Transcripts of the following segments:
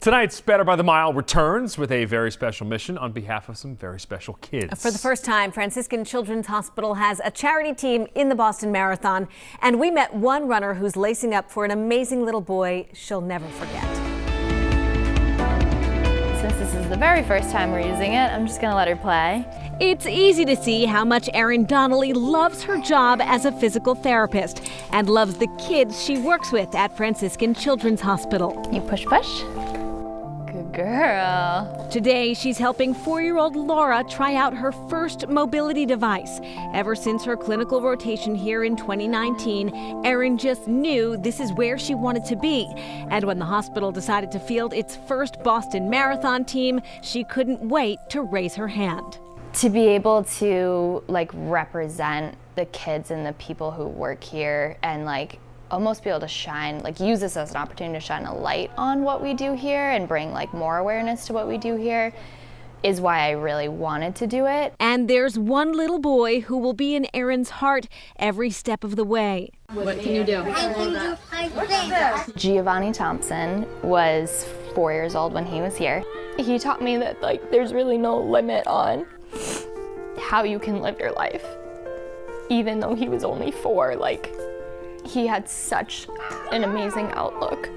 Tonight's Better by the Mile returns with a very special mission on behalf of some very special kids. For the first time, Franciscan Children's Hospital has a charity team in the Boston Marathon, and we met one runner who's lacing up for an amazing little boy she'll never forget. Since this is the very first time we're using it, I'm just gonna let her play. It's easy to see how much Erin Donnelly loves her job as a physical therapist and loves the kids she works with at Franciscan Children's Hospital. You push, push. Good girl. Today, she's helping 4-year-old Laura try out her first mobility device. Ever since her clinical rotation here in 2019, Erin just knew this is where she wanted to be. And when the hospital decided to field its first Boston Marathon team, she couldn't wait to raise her hand. To be able to represent the kids and the people who work here and almost be able to shine, use this as an opportunity to shine a light on what we do here and bring more awareness to what we do here is why I really wanted to do it. And there's one little boy who will be in Erin's heart every step of the way. What can you do? Giovanni Thompson was 4 years old when he was here. He taught me that there's really no limit on how you can live your life. Even though he was only 4, he had such an amazing outlook.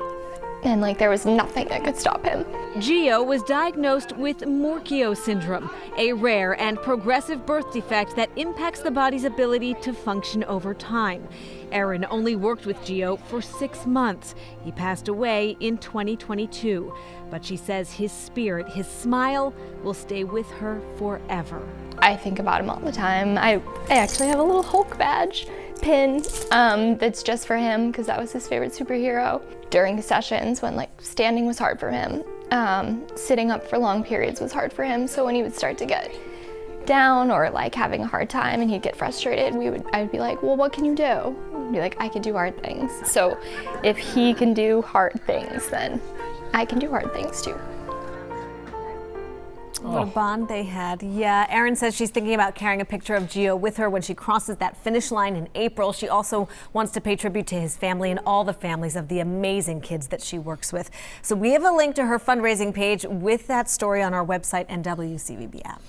And there was nothing that could stop him. Gio was diagnosed with Morquio syndrome, a rare and progressive birth defect that impacts the body's ability to function over time. Erin only worked with Gio for 6 months. He passed away in 2022. But she says his spirit, his smile, will stay with her forever. I think about him all the time. I actually have a little Hulk badge pin that's just for him because that was his favorite superhero. During sessions when standing was hard for him, sitting up for long periods was hard for him. So when he would start to get down or having a hard time and he'd get frustrated, I would be like, well, what can you do? He'd be like, I can do hard things. So if he can do hard things, then I can do hard things too. What a bond they had. Yeah, Erin says she's thinking about carrying a picture of Gio with her when she crosses that finish line in April. She also wants to pay tribute to his family and all the families of the amazing kids that she works with. So we have a link to her fundraising page with that story on our website and WCVB app.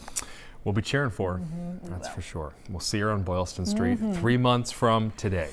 We'll be cheering for her, that's for sure. We'll see her on Boylston Street 3 months from today.